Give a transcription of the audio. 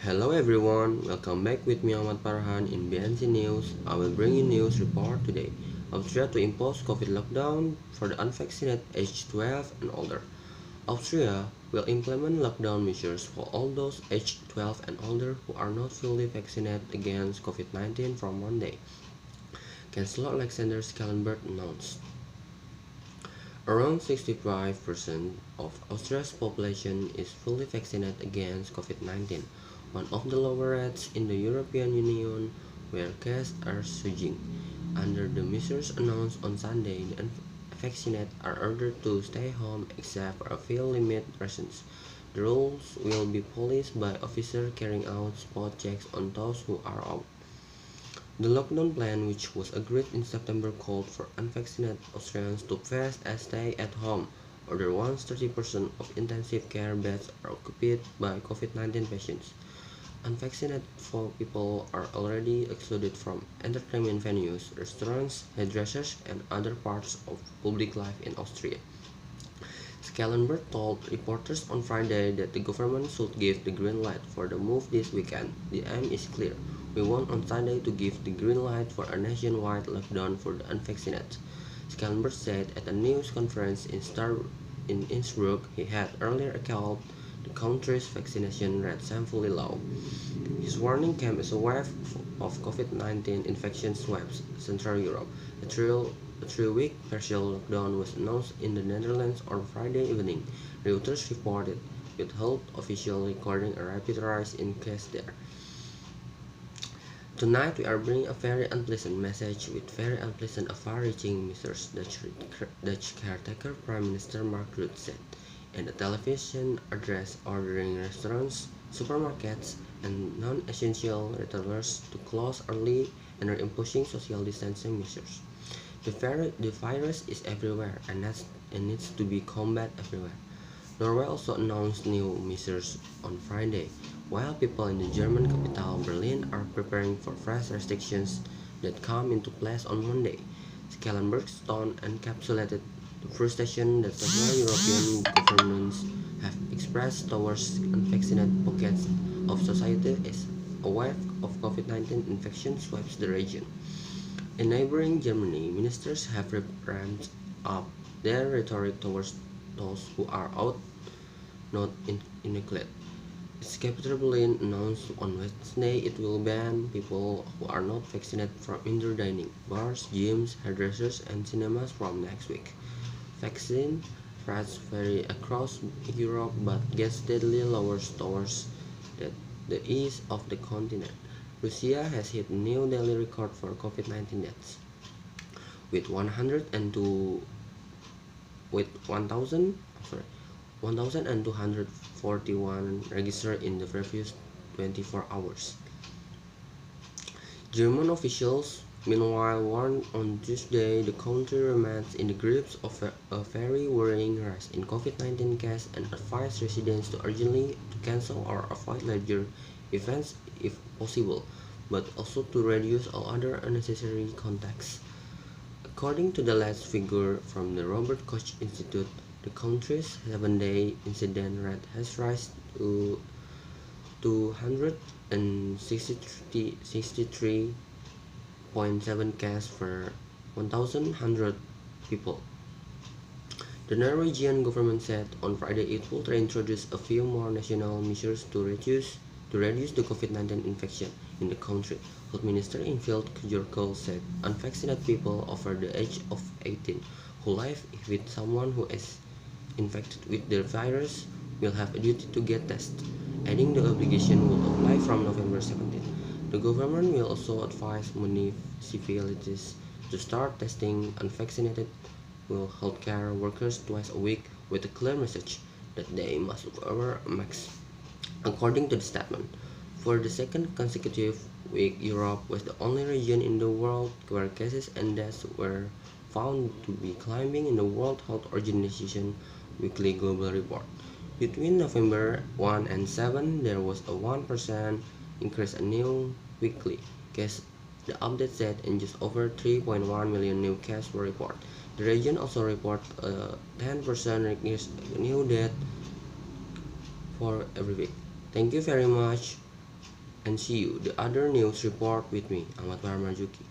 Hello everyone, welcome back with me Ahmad Parhan in BNC News. I will bring you news report today. Austria to impose COVID lockdown for the unvaccinated aged 12 and older. Austria will implement lockdown measures for all those aged 12 and older who are not fully vaccinated against COVID-19 from Monday, Chancellor Alexander Schallenberg announced. Around 65% of Austria's population is fully vaccinated against COVID-19, one of the lower rates in the European Union, where cases are surging. Under the measures announced on Sunday, the unvaccinated are ordered to stay home except for a few limited reasons. The rules will be policed by officers carrying out spot checks on those who are out. The lockdown plan, which was agreed in September, called for unvaccinated Austrians to fast and stay at home. Other once 30% of intensive care beds are occupied by COVID-19 patients. Unvaccinated people are already excluded from entertainment venues, restaurants, hairdressers, and other parts of public life in Austria. Schallenberg told reporters on Friday that the government should give the green light for the move this weekend. The aim is clear. We want on Sunday to give the green light for a nationwide lockdown for the unvaccinated. Schallenberg said at a news conference in Innsbruck he had earlier called the country's vaccination rate shamefully low. His warning came as a wave of COVID-19 infection sweeps Central Europe. A three-week partial lockdown was announced in the Netherlands on Friday evening, Reuters reported, with health officials recording a rapid rise in cases there. Tonight we are bringing a very unpleasant message with very unpleasant far-reaching measures, Dutch caretaker Prime Minister Mark Rutte said in a television address, ordering restaurants, supermarkets, and non-essential retailers to close early and are imposing social distancing measures. The virus is everywhere and needs to be combated everywhere. Norway also announced new measures on Friday, while people in the German capital Berlin are preparing for fresh restrictions that come into place on Monday. Schallenberg's tone encapsulated the frustration that several European governments have expressed towards unvaccinated pockets of society as a wave of COVID-19 infection sweeps the region. In neighboring Germany, ministers have ramped up their rhetoric towards those who are out, not inoculate. Its capital Berlin announced on Wednesday it will ban people who are not vaccinated from indoor dining, bars, gyms, hairdressers, and cinemas from next week. Vaccine rates vary across Europe but get steadily lower towards the east of the continent. Russia has hit a new daily record for COVID-19 deaths, with 102 with 1,241 registered in the previous 24 hours. German officials, meanwhile, warned on Tuesday the country remains in the grips of a very worrying rise in COVID-19 cases and advised residents to urgently cancel or avoid larger events if possible, but also to reduce all other unnecessary contacts. According to the latest figure from the Robert Koch Institute, the country's 7-day incidence rate has risen to 263.7 cases per 1,100 people. The Norwegian government said on Friday it will reintroduce a few more national measures to reduce the COVID-19 infection in the country. Health Minister Infeld Kjørkol said unvaccinated people over the age of 18 who live with someone who is infected with the virus will have a duty to get tested, adding the obligation will apply from November 17. The government will also advise municipalities to start testing unvaccinated healthcare workers twice a week with a clear message that they must wear a mask. According to the statement, for the second consecutive week, Europe was the only region in the world where cases and deaths were found to be climbing in the World Health Organization weekly global report. Between November 1 and 7, there was a 1% increase in new weekly cases. The update said in just over 3.1 million new cases were reported. The region also reported a 10% increase in new deaths for every week. Thank you very much. and see you the other news report with me, Ahmad Marjuki.